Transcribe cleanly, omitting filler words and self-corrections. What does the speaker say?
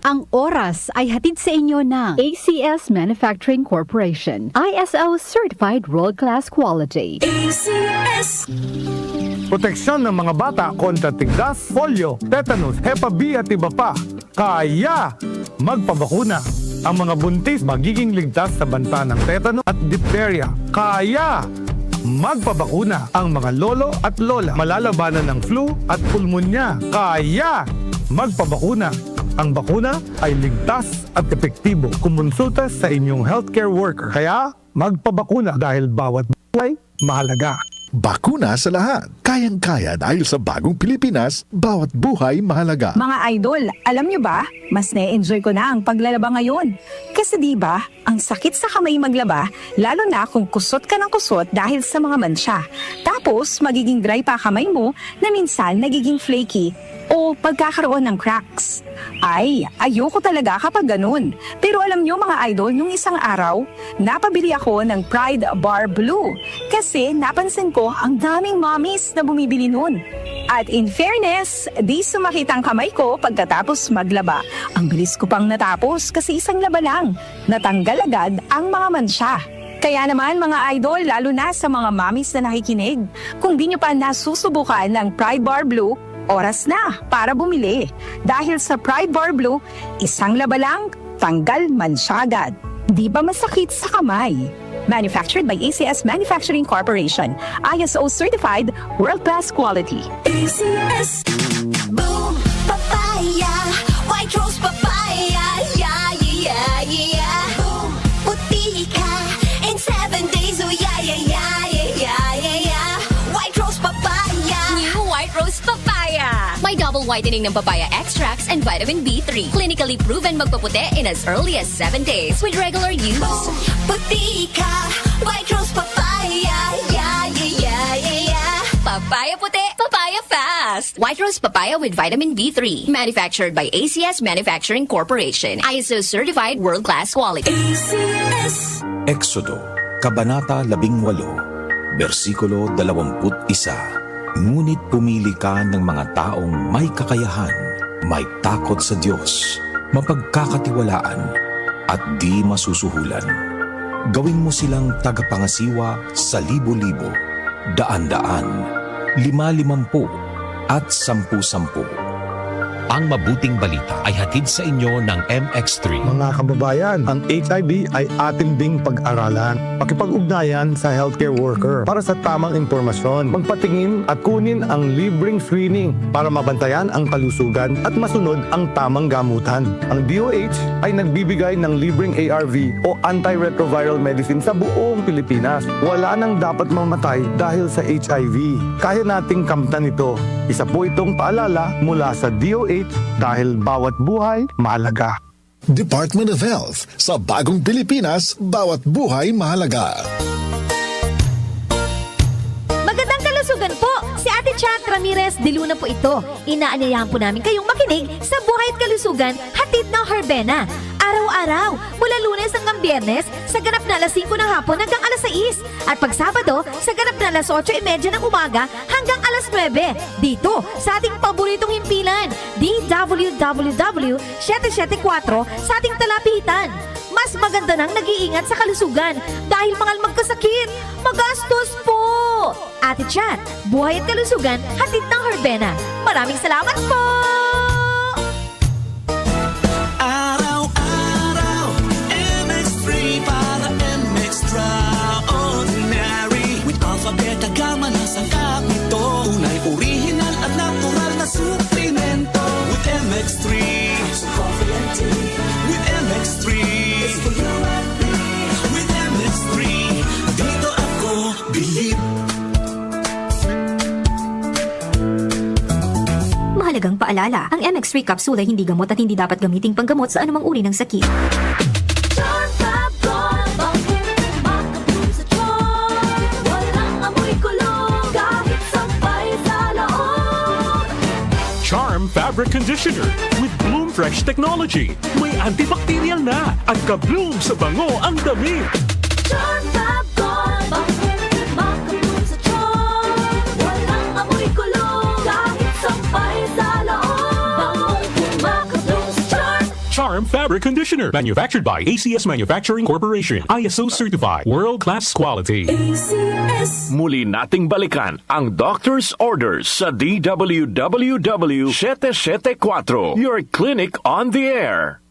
Ang oras ay hatid sa inyo ng ACS Manufacturing Corporation. ISO Certified World-Class Quality. ACS. Proteksyon ng mga bata kontra tigdas, polio, tetanus, Hepa B at iba pa. Kaya magpabakuna. Ang mga buntis magiging ligtas sa banta ng tetanus at diphtheria. Kaya magpabakuna. Ang mga lolo at lola malalabanan ng flu at pulmonya. Kaya magpabakuna. Ang bakuna ay ligtas at epektibo. Kumonsulta sa inyong healthcare worker. Kaya magpabakuna dahil bawat buhay mahalaga. Bakuna sa lahat. Kayang-kaya dahil sa bagong Pilipinas, bawat buhay mahalaga. Mga idol, alam nyo ba, mas na-enjoy ko na ang paglalaba ngayon. Kasi di ba, ang sakit sa kamay maglaba, lalo na kung kusot ka ng kusot dahil sa mga mansya. Tapos, magiging dry pa kamay mo na minsan nagiging flaky o pagkakaroon ng cracks. Ay, ayoko talaga kapag ganun. Pero alam nyo mga idol, nung isang araw, napabili ako ng Pride Bar Blue. Kasi napansin ko ang daming mommies na bumibili nun. At in fairness, di sumakit ang kamay ko pagkatapos maglaba. Ang bilis ko pang natapos kasi isang laba lang. Natanggal agad ang mga mansya. Kaya naman mga idol, lalo na sa mga mommies na nakikinig, kung di nyo pa nasusubukan ng Pride Bar Blue, oras na para bumili. Dahil sa Pride Bar Blue, isang laba lang, tanggal mansya agad. Di ba masakit sa kamay? Manufactured by ACS Manufacturing Corporation. ISO Certified World-Class Quality. ACS. Boom, papaya. White rose papaya. Yeah, yeah, yeah. Boom, puti ka. In 7 days, oh yeah, yeah, yeah, yeah, yeah, yeah. White rose papaya. New White Rose Papaya. May double whitening ng papaya extracts and vitamin B3. Clinically proven magpaputi in as early as 7 days with regular use. Boom, puti ka. White rose papaya. Yeah, yeah, yeah, yeah, yeah. Papaya puti, papaya fast. White Rose Papaya with vitamin B3. Manufactured by ACS Manufacturing Corporation. ISO Certified World-Class Quality. ACS. Exodo, Kabanata 18, versikulo 21. Ngunit pumili ka ng mga taong may kakayahan, may takot sa Diyos, mapagkakatiwalaan, at di masusuhulan. Gawin mo silang tagapangasiwa sa libo-libo, daan-daan, 50-50, at 10-10. Ang mabuting balita ay hatid sa inyo ng MX3. Mga kababayan, ang HIV ay atin ding pag-aralan. Pakipag-ugnayan sa healthcare worker para sa tamang impormasyon. Magpatingin at kunin ang libreng screening para mabantayan ang kalusugan at masunod ang tamang gamutan. Ang DOH ay nagbibigay ng libreng ARV o antiretroviral medicine sa buong Pilipinas. Wala nang dapat mamatay dahil sa HIV. Kaya nating kamtan ito. Isa po itong paalala mula sa DOH dahil bawat buhay mahalaga. Department of Health. Sa bagong Pilipinas, bawat buhay mahalaga. Magandang kalusugan po! Si Ate Chat Ramirez de Luna po ito. Inaanyayahan po namin kayong makinig sa Buhay at Kalusugan, hatid ng Herbena. Araw-araw, mula Lunes hanggang Biyernes, sa ganap na alas 5 ng hapon hanggang alas 6. At pag Sabado, sa ganap na alas 8:30 ng umaga hanggang alas 9. Dito, sa ating paboritong himpilan, DWWW 774 sa ating talapitan. Mas maganda nang nag-iingat sa kalusugan dahil mahal magkasakit. Magastos po! Ate Chat, Buhay at Kalusugan, hatid ng Herbena. Maraming salamat po! Araw-araw, MX3 para MX Extraordinary. With alphabet gamma na sangkap nito. Tunay, original at natural na suplemento. With MX3, so coffee and tea. With MX3, it's for you and me. With MX3, dito ako believe. Mahalagang paalala, ang MX3 capsule ay hindi gamot at hindi dapat gamiting panggamot sa anumang uri ng sakit. Charm Fabric Conditioner with Bloom Fresh Technology. May antibacterial na at ka-bloom sa bango ang damit. Charm Fab Gold. Bakit makabloom sa charm? Walang amoy kulong kahit sampay sa loob. Bangong makabloom sa charm. Charm Fabric Conditioner. Manufactured by ACS Manufacturing Corporation. ISO certified. World-class quality. Muli nating balikan ang doctor's orders sa DWWW 774, your clinic on the air.